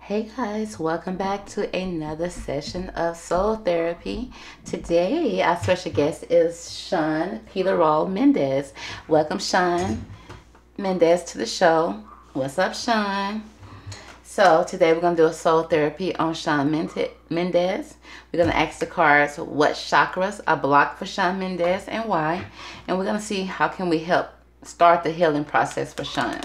Hey guys, welcome back to another session of Soul Therapy. Today, our special guest is Shawn Mendes. Welcome, Shawn Mendes, to the show. What's up, Shawn? So, today we're going to do a soul therapy on Shawn Mendes. We're going to ask the cards what chakras are blocked for Shawn Mendes and why. And we're going to see how can we help start the healing process for Shawn.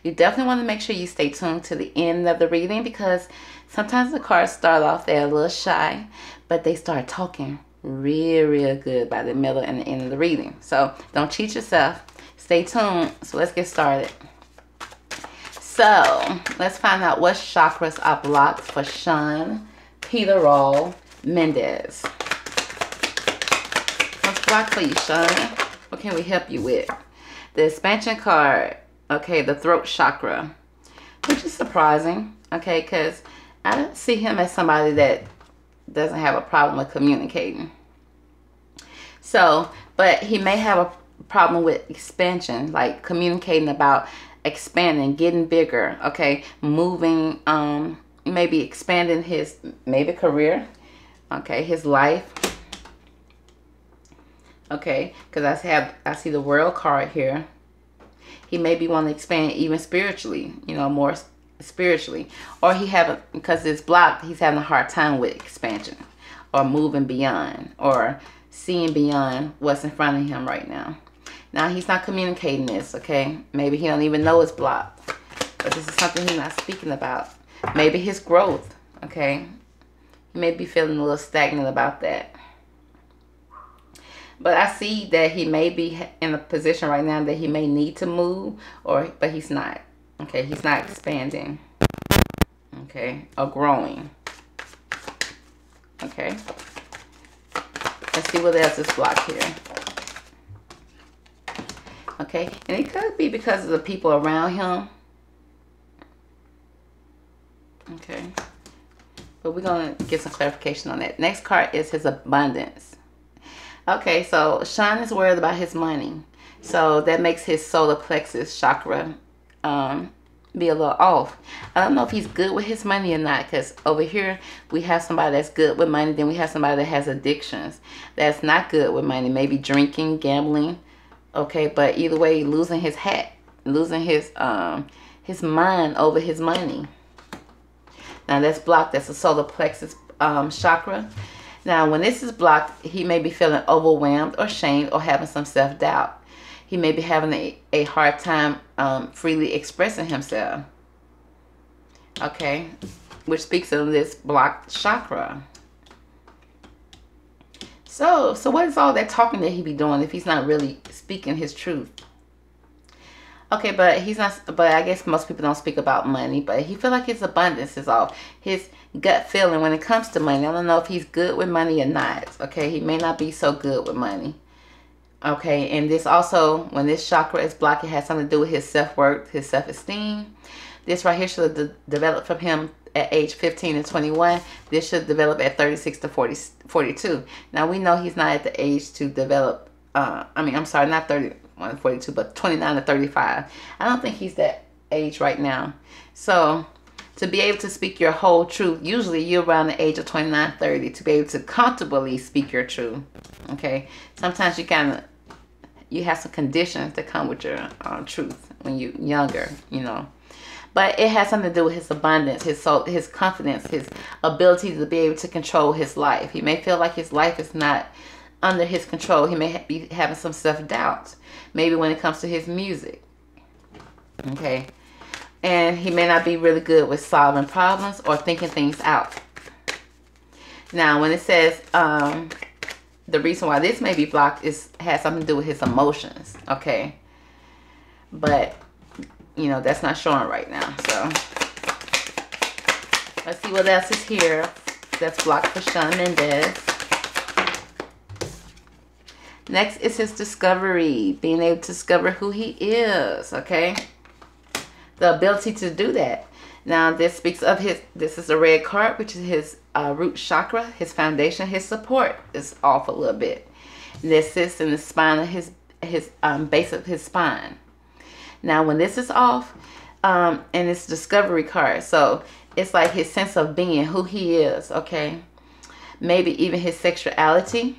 You definitely want to make sure you stay tuned to the end of the reading because sometimes the cards start off, they're a little shy, but they start talking real good by the middle and the end of the reading. So don't cheat yourself. Stay tuned. So let's get started. So let's find out what chakras are blocked for Shawn Mendes. What's blocked for you, Shawn? What can we help you with? The expansion card. Okay, the throat chakra, which is surprising, okay, because I don't see him as somebody that doesn't have a problem with communicating. So, but he may have a problem with expansion, like communicating about expanding, getting bigger, okay, moving, maybe expanding his, maybe career, okay, his life, okay, because I see the world card here. He may be wanting to expand even spiritually, you know, more spiritually. Or he haven't, because it's blocked, he's having a hard time with expansion or moving beyond or seeing beyond what's in front of him right now. Now, he's not communicating this, okay? Maybe he don't even know it's blocked. But this is something he's not speaking about. Maybe his growth, okay? He may be feeling a little stagnant about that. But I see that he may be in a position right now that he may need to move, but he's not. Okay, he's not expanding. Okay, or growing. Okay. Let's see what else is blocked here. Okay, and it could be because of the people around him. Okay. But we're going to get some clarification on that. Next card is his abundance. Okay, so Shawn is worried about his money. So that makes his solar plexus chakra be a little off. I don't know if he's good with his money or not, because over here we have somebody that's good with money. Then we have somebody that has addictions that's not good with money. Maybe drinking, gambling. Okay, but either way, losing his hat. Losing his mind over his money. Now that's blocked. That's a solar plexus chakra. Now, when this is blocked, he may be feeling overwhelmed or shamed or having some self-doubt. He may be having a hard time freely expressing himself. Okay, which speaks of this blocked chakra. So what is all that talking that he be doing if he's not really speaking his truth? Okay, but he's not. But I guess most people don't speak about money. But he feel like his abundance is off. His gut feeling when it comes to money. I don't know if he's good with money or not. Okay, he may not be so good with money. Okay, and this also, when this chakra is blocked, it has something to do with his self-worth, his self-esteem. This right here should have developed from him at age 15 to 21. This should develop at 36 to 42. Now, we know he's not at the age to develop. I'm sorry, not 31 to 42, but 29 to 35. I don't think he's that age right now. So, to be able to speak your whole truth, usually you're around the age of 29, 30 to be able to comfortably speak your truth. Okay? Sometimes you have some conditions that come with your truth when you're younger, you know. But it has something to do with his abundance, his soul, his confidence, his ability to be able to control his life. He may feel like his life is not under his control. He may be having some self-doubt. Maybe when it comes to his music. Okay? And he may not be really good with solving problems or thinking things out. Now, when it says the reason why this may be blocked has something to do with his emotions. Okay? But, you know, that's not showing right now. So, let's see what else is here that's blocked for Shawn Mendes. Next is his discovery. Being able to discover who he is. Okay? The ability to do that. Now, this speaks of this is a red card, which is his root chakra, his foundation, his support is off a little bit. This sits in the spine of his base of his spine. Now, when this is off, and it's discovery card, so it's like his sense of being, who he is, okay? Maybe even his sexuality,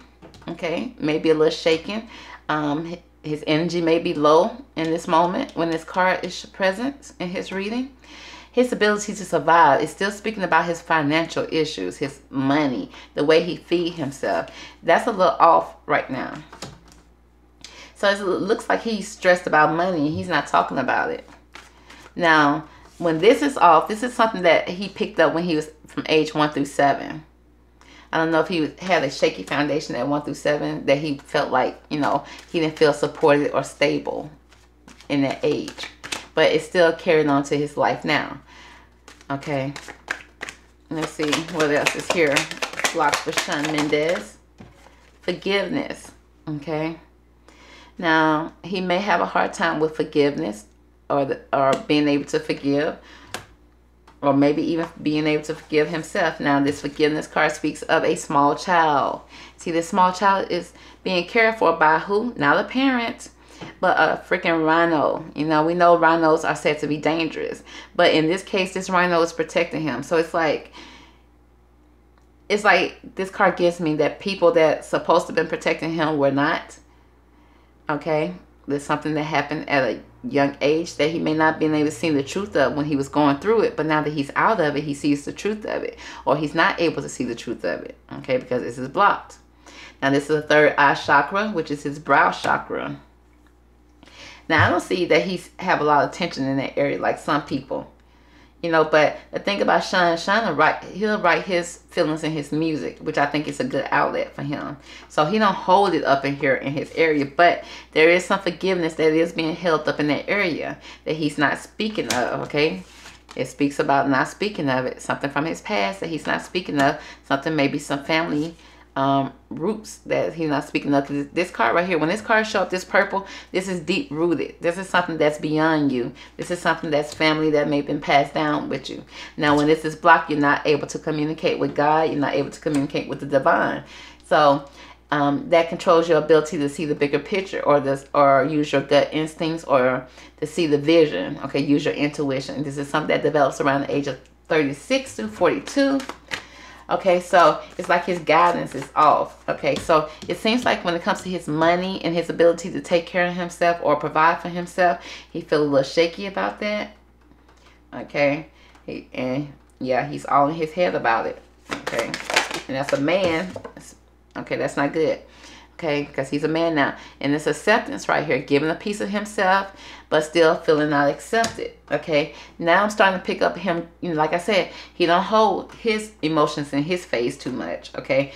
okay? Maybe a little shaken. His energy may be low in this moment when this card is present in his reading. His ability to survive is still speaking about his financial issues, his money, the way he feeds himself. That's a little off right now. So it looks like he's stressed about money. He's not talking about it. Now, when this is off, this is something that he picked up when he was from age 1 through 7. I don't know if he had a shaky foundation at 1 through 7, that he felt like, you know, he didn't feel supported or stable in that age. But it's still carried on to his life now. Okay. Let's see what else is here. Blocks for Shawn Mendes. Forgiveness. Okay. Now, he may have a hard time with forgiveness, or being able to forgive, or maybe even being able to forgive himself. Now, this forgiveness card speaks of a small child. See, this small child is being cared for by who? Not a parent, but a freaking rhino. You know, we know rhinos are said to be dangerous, but in this case, this rhino is protecting him. So it's like this card gives me that people that supposed to have been protecting him were not. Okay, there's something that happened at a young age that he may not been able to see the truth of when he was going through it, but now that he's out of it, he sees the truth of it, or he's not able to see the truth of it. Okay, because this is blocked. Now, this is the third eye chakra, which is his brow chakra. Now, I don't see that he's have a lot of tension in that area like some people, you know. But the thing about Shawn he'll write his feelings in his music, which I think is a good outlet for him. So he don't hold it up in here in his area, but there is some forgiveness that is being held up in that area that he's not speaking of. Okay, it speaks about not speaking of it, something from his past that he's not speaking of, something, maybe some family roots that he's not speaking of. This card right here, when this card show up, this purple, this is deep rooted. This is something that's beyond you. This is something that's family that may have been passed down with you. Now, when this is blocked, you're not able to communicate with God. You're not able to communicate with the divine. So that controls your ability to see the bigger picture, or use your gut instincts, or to see the vision. Okay, use your intuition. This is something that develops around the age of 36 to 42. Okay, so it's like his guidance is off. Okay, so it seems like when it comes to his money and his ability to take care of himself or provide for himself, he feels a little shaky about that. Okay, yeah, he's all in his head about it. Okay, and that's a man. Okay, that's not good. Okay, because he's a man now. And this acceptance right here, giving a piece of himself, but still feeling not accepted. Okay, now I'm starting to pick up him. You know, like I said, he don't hold his emotions in his face too much. Okay,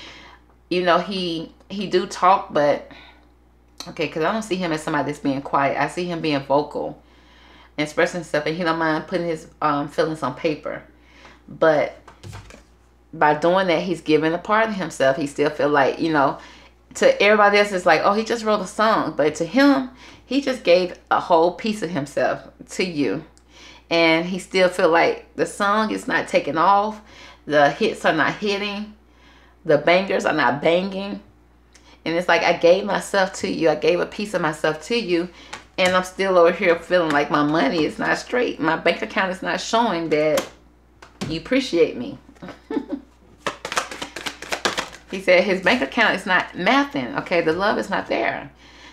you know, he do talk, but okay, because I don't see him as somebody that's being quiet. I see him being vocal and expressing himself, and he don't mind putting his feelings on paper. But by doing that, he's giving a part of himself. He still feel like, you know, to everybody else, it's like, oh, he just wrote a song. But to him, he just gave a whole piece of himself to you. And he still feel like the song is not taking off. The hits are not hitting. The bangers are not banging. And it's like, I gave myself to you. I gave a piece of myself to you. And I'm still over here feeling like my money is not straight. My bank account is not showing that you appreciate me. He said his bank account is not mathing. Okay, the love is not there.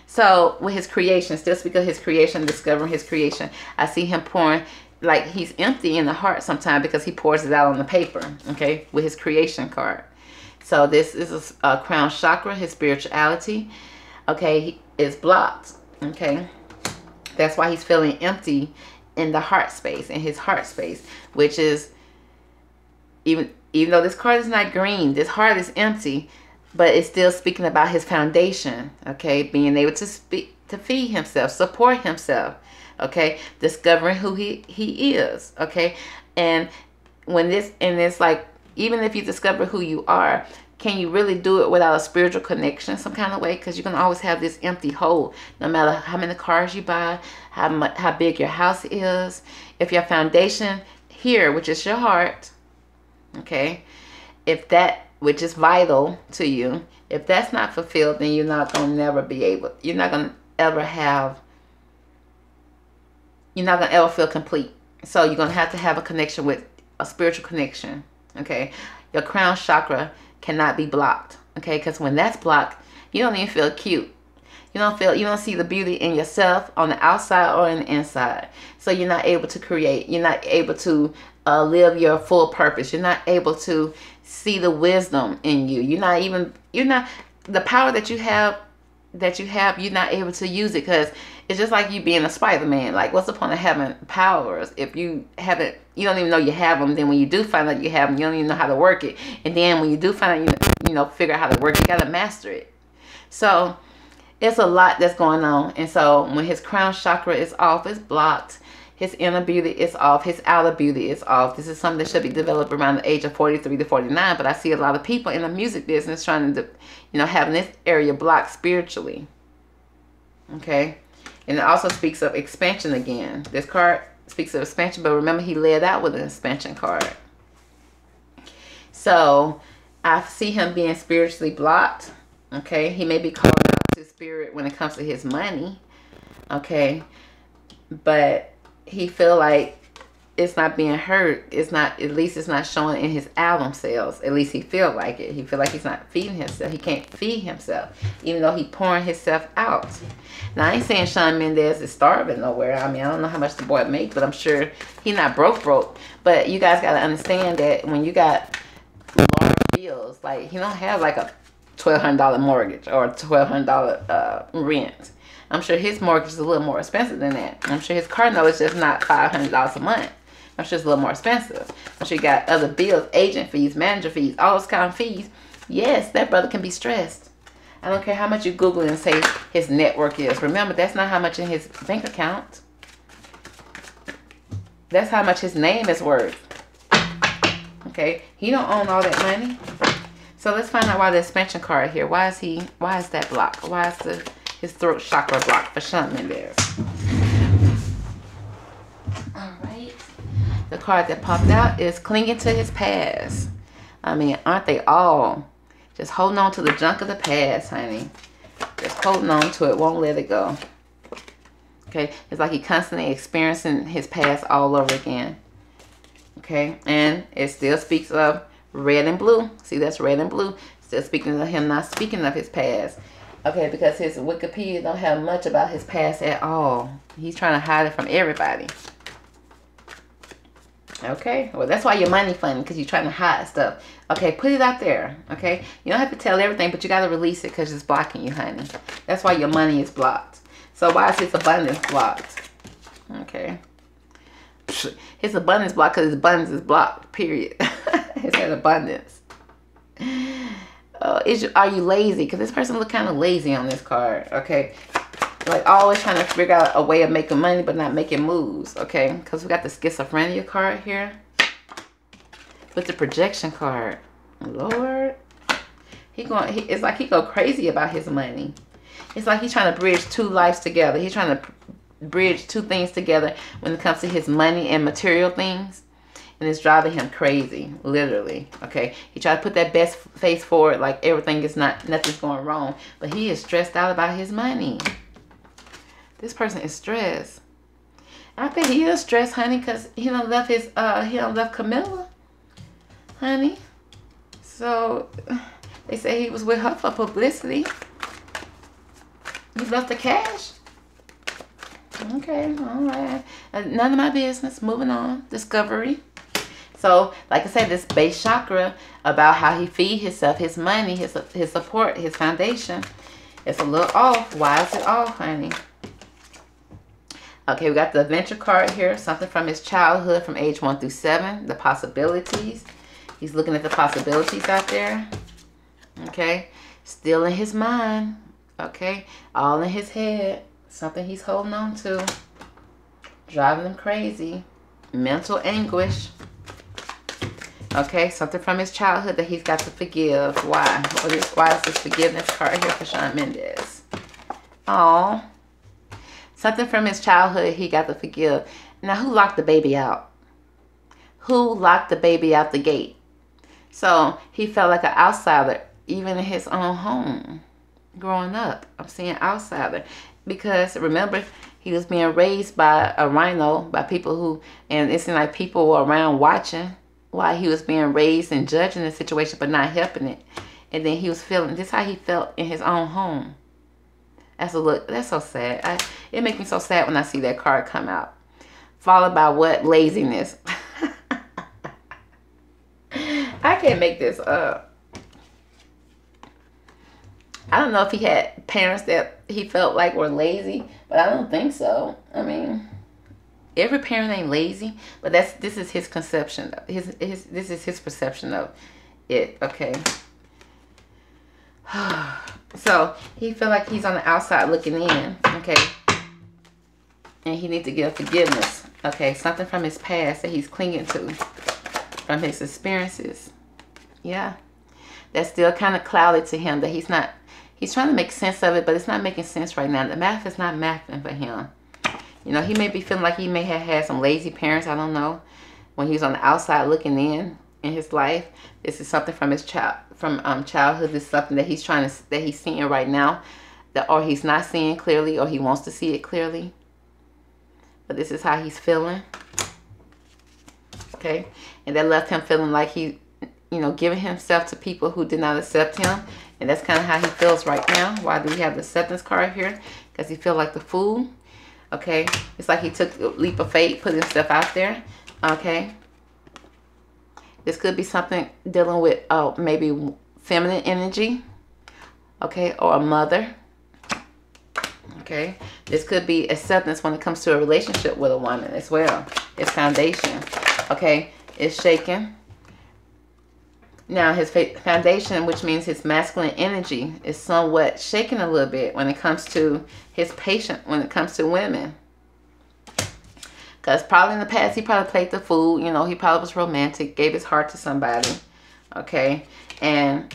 So with his creation, still speak of his creation, discovering his creation, I see him pouring, like he's empty in the heart sometimes because he pours it out on the paper. Okay, with his creation card. So this is a crown chakra, his spirituality. Okay, is blocked. Okay, that's why he's feeling empty in the heart space, in his heart space, which is even though this card is not green, this heart is empty, but it's still speaking about his foundation. Okay, being able to feed himself, support himself. Okay, discovering who he is. Okay, and when this, and it's like, even if you discover who you are, can you really do it without a spiritual connection some kind of way? Because you're going to always have this empty hole, no matter how many cars you buy, how big your house is. If your foundation here, which is your heart, okay, if that, which is vital to you, if that's not fulfilled, then you're not going to never be able, you're not going to ever feel complete. So you're going to have a connection with a spiritual connection. Okay, your crown chakra cannot be blocked. Okay, because when that's blocked, you don't even feel cute. You don't see the beauty in yourself on the outside or in the inside. So you're not able to create. You're not able to live your full purpose. You're not able to see the wisdom in you. You're not the power that you have. You're not able to use it, because it's just like you being a Spider-Man. Like, what's the point of having powers if you don't even know you have them? Then when you do find out you have them, you don't even know how to work it. And then when you do find out, figure out how to work it, you got to master it. So it's a lot that's going on. And so when his crown chakra is off, it's blocked. His inner beauty is off. His outer beauty is off. This is something that should be developed around the age of 43 to 49. But I see a lot of people in the music business trying to, having this area blocked spiritually. Okay. And it also speaks of expansion again. This card speaks of expansion, but remember, he led out with an expansion card. So I see him being spiritually blocked. Okay. He may be calling out to spirit when it comes to his money. Okay. But he feel like it's not being heard. At least it's not showing in his album sales. At least he feel like it. He feel like he's not feeding himself. He can't feed himself, even though he pouring himself out. Now, I ain't saying Shawn Mendes is starving nowhere. I mean, I don't know how much the boy makes, but I'm sure he not broke. But you guys got to understand that when you got large bills, like, he don't have like a $1,200 mortgage or $1,200 rent. I'm sure his mortgage is a little more expensive than that. I'm sure his car note is just not $500 a month. I'm sure it's a little more expensive. I'm sure you got other bills, agent fees, manager fees, all those kind of fees. Yes, that brother can be stressed. I don't care how much you Google and say his net worth is. Remember, that's not how much in his bank account. That's how much his name is worth. Okay, he don't own all that money. So let's find out why the expansion card here. Why is that blocked? Why is his throat chakra blocked for Shawn Mendes? Alright. The card that popped out is clinging to his past. I mean, aren't they all? Just holding on to the junk of the past, honey. Just holding on to it. Won't let it go. Okay. It's like he constantly experiencing his past all over again. Okay. And it still speaks of red and blue. See, that's red and blue. Still speaking of him not speaking of his past. Okay, because his Wikipedia don't have much about his past at all. He's trying to hide it from everybody. Okay, well, that's why your money funny, because you're trying to hide stuff. Okay, put it out there. Okay, you don't have to tell everything, but you got to release it because it's blocking you, honey. That's why your money is blocked. So why is his abundance blocked? Okay, his abundance blocked because his abundance is blocked, period. His abundance. Are you lazy? Because this person look kind of lazy on this card. Okay, like always trying to figure out a way of making money but not making moves. Okay, because we got the schizophrenia card here with the projection card. Lord, it's like he go crazy about his money. It's like he's trying to bridge two lives together. He's trying to bridge two things together when it comes to his money and material things. And it's driving him crazy, literally. Okay, he tried to put that best face forward, like everything is nothing's going wrong, but he is stressed out about his money. This person is stressed. I think he is stressed, honey, because he done left Camilla, honey. So they say he was with her for publicity. He left the cash. Okay, all right. None of my business. Moving on. Discovery. So, like I said, this base chakra about how he feed himself, his money, his support, his foundation, it's a little off. Why is it off, honey? Okay, we got the adventure card here. Something from his childhood from age 1 through 7. The possibilities. He's looking at the possibilities out there. Okay. Still in his mind. Okay. All in his head. Something he's holding on to. Driving him crazy. Mental anguish. Okay, something from his childhood that he's got to forgive. Why? Why is this forgiveness card here for Shawn Mendes? Oh, something from his childhood he got to forgive. Now, who locked the baby out? Who locked the baby out the gate? So he felt like an outsider, even in his own home. Growing up, I'm saying outsider. Because remember, he was being raised by a rhino, by people who, and it seemed like people were around watching. why he was being raised and judged in the situation but not helping it. And then he was feeling, this is how he felt in his own home. That's a look, that's so sad. It makes me so sad when I see that card come out. Followed by what? Laziness. I can't make this up. I don't know if he had parents that he felt like were lazy, but I don't think so. I mean, every parent ain't lazy, but this is his conception. This is his perception of it. Okay. So he feel like he's on the outside looking in. Okay. And he needs to get forgiveness. Okay. Something from his past that he's clinging to, from his experiences. Yeah. That's still kind of clouded to him, that he's trying to make sense of it, but it's not making sense right now. The math is not mathing for him. You know, he may be feeling like he may have had some lazy parents. I don't know. When he was on the outside looking in his life, this is something from his childhood. This is something that he's seeing right now, or he's not seeing clearly, or he wants to see it clearly. But this is how he's feeling. Okay, and that left him feeling like he, you know, giving himself to people who did not accept him. And that's kind of how he feels right now. Why do we have the acceptance card here? Because he feels like the fool. Okay. It's like he took a leap of faith, put himself out there. Okay. This could be something dealing with maybe feminine energy. Okay. Or a mother. Okay. This could be acceptance when it comes to a relationship with a woman as well. His foundation. Okay. It's shaken. Now, his foundation, which means his masculine energy, is somewhat shaken a little bit when it comes to his patience, when it comes to women. Because probably in the past, he probably played the fool. You know, he probably was romantic, gave his heart to somebody. Okay. And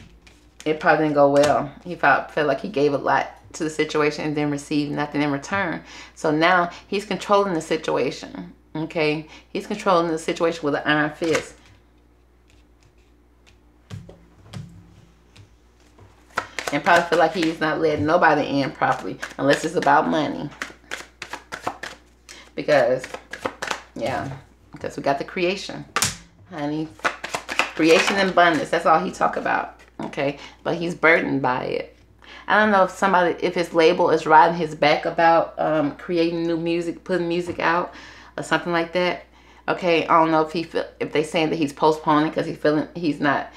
it probably didn't go well. He felt like he gave a lot to the situation and then received nothing in return. So now he's controlling the situation. Okay. He's controlling the situation with an iron fist. And probably feel like he's not letting nobody in properly unless it's about money. Because, yeah, because we got the creation, honey. Creation and abundance. That's all he talk about. Okay. But he's burdened by it. I don't know if his label is riding his back about creating new music, putting music out or something like that. Okay. I don't know if they saying that he's postponing because he's not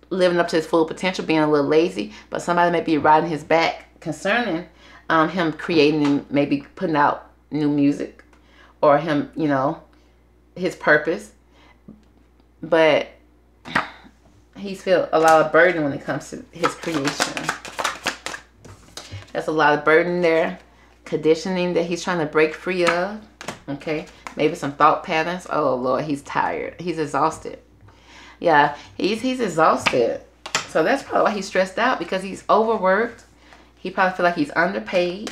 living up to his full potential, being a little lazy, but somebody may be riding his back concerning him creating and maybe putting out new music, or him, you know, his purpose. But he's feel a lot of burden when it comes to his creation. There's a lot of burden there, conditioning that he's trying to break free of. Okay, maybe some thought patterns. Oh Lord, he's tired. He's exhausted. Yeah, he's exhausted. So that's probably why he's stressed out, because he's overworked. He probably feel like he's underpaid.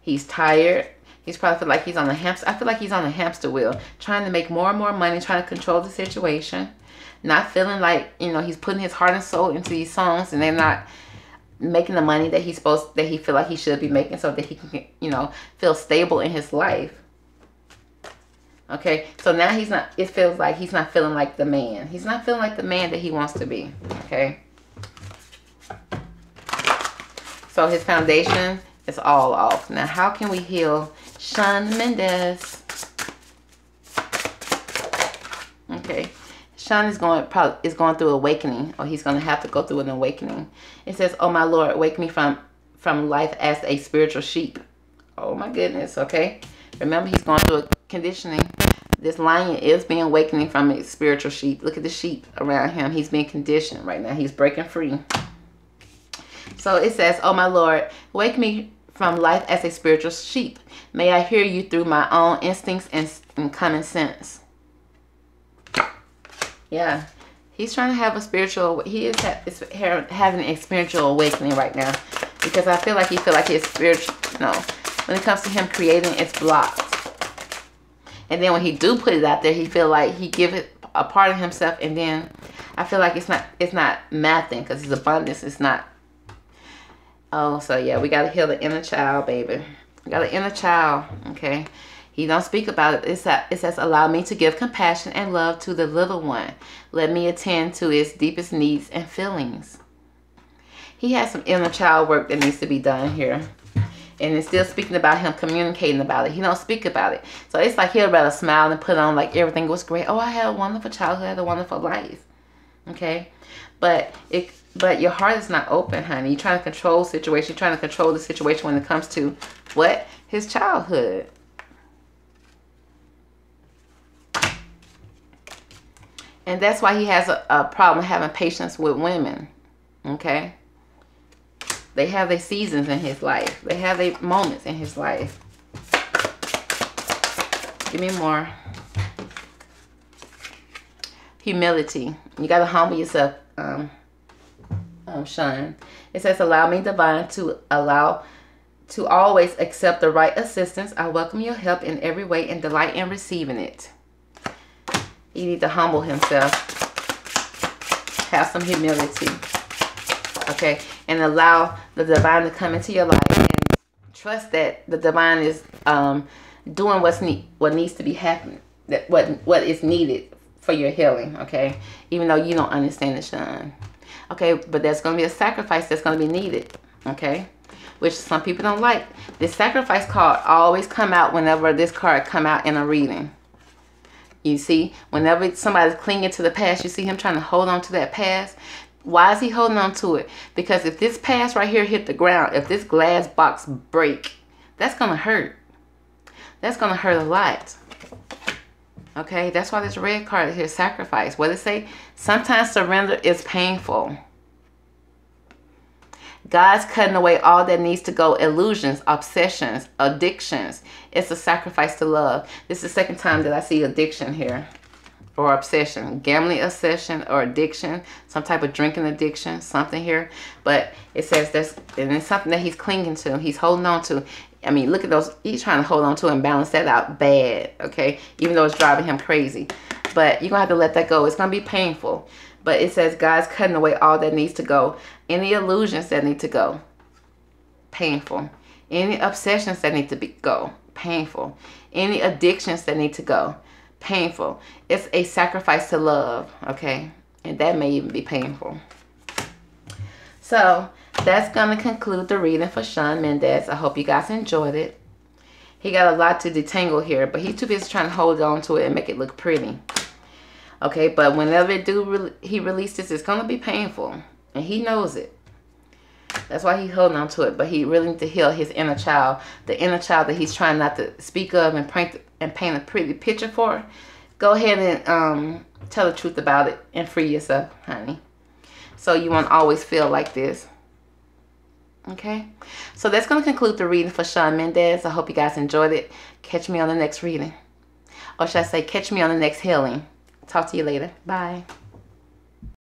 He's tired. He's probably feel like he's on a hamster. I feel like he's on a hamster wheel, trying to make more and more money, trying to control the situation. Not feeling like, you know, he's putting his heart and soul into these songs and they're not making the money that he feel like he should be making, so that he can, you know, feel stable in his life. Okay, so now it feels like he's not feeling like the man. He's not feeling like the man that he wants to be. Okay. So his foundation is all off. Now, how can we heal Shawn Mendes? Okay. Shawn is going through awakening, or he's going to have to go through an awakening. It says, "Oh my Lord, wake me from life as a spiritual sheep." Oh my goodness. Okay. Remember, he's going through a conditioning. This lion is being awakening from a spiritual sheep. Look at the sheep around him. He's being conditioned right now. He's breaking free. So it says, "Oh my Lord, wake me from life as a spiritual sheep. May I hear you through my own instincts and common sense." Yeah, he's trying to have a spiritual. He is having a spiritual awakening right now, because I feel like his spiritual. No, when it comes to him creating, it's blocked. And then when he do put it out there, he feel like he give it a part of himself, and then I feel like it's not mathing, because his abundance is not. Oh, so yeah, we got to heal the inner child, baby. We got an inner child. Okay, He don't speak about it. It says, allow me to give compassion and love to the little one. Let me attend to its deepest needs and feelings. He has some inner child work that needs to be done here. And it's still speaking about him communicating about it. He don't speak about it. So it's like he'll rather smile and put on like everything was great. Oh, I had a wonderful childhood. I had a wonderful life. Okay? But your heart is not open, honey. You're trying to control the situation. You're trying to control the situation when it comes to what? His childhood. And that's why he has a problem having patience with women. Okay? They have their seasons in his life. They have their moments in his life. Give me more. Humility. You got to humble yourself, Shawn. It says, allow me, divine, to always accept the right assistance. I welcome your help in every way and delight in receiving it. You need to humble himself. Have some humility. Okay, and allow the divine to come into your life and trust that the divine is doing what needs to be happening, that what is needed for your healing. Okay, even though you don't understand it, Shawn. Okay, but there's going to be a sacrifice that's going to be needed. Okay, which some people don't like. This sacrifice card always come out whenever this card come out in a reading. You see, whenever somebody's clinging to the past, you see him trying to hold on to that past. Why is he holding on to it? Because if this past right here hit the ground, if this glass box break, that's going to hurt. That's going to hurt a lot. Okay, that's why this red card is here, sacrifice. What does it say? Sometimes surrender is painful. God's cutting away all that needs to go. Illusions, obsessions, addictions. It's a sacrifice to love. This is the second time that I see addiction here. Or obsession, gambling obsession or addiction, some type of drinking addiction, something here. But it says and it's something that he's clinging to, he's holding on to. I mean, look at those, he's trying to hold on to and balance that out bad, okay? Even though it's driving him crazy. But you're going to have to let that go. It's going to be painful. But it says God's cutting away all that needs to go. Any illusions that need to go, painful. Any obsessions that need to go, painful. Any addictions that need to go, painful. It's a sacrifice to love, okay? And that may even be painful. So that's going to conclude the reading for Shawn Mendes. I hope you guys enjoyed it. He got a lot to detangle here, but he's too busy trying to hold on to it and make it look pretty. Okay, but whenever he releases, it's going to be painful. And he knows it. That's why he's holding on to it. But he really needs to heal his inner child. The inner child that he's trying not to speak of and paint a pretty picture for. Go ahead and tell the truth about it and free yourself, honey. So you won't always feel like this. Okay? So that's going to conclude the reading for Shawn Mendes. I hope you guys enjoyed it. Catch me on the next reading. Or should I say, catch me on the next healing. Talk to you later. Bye.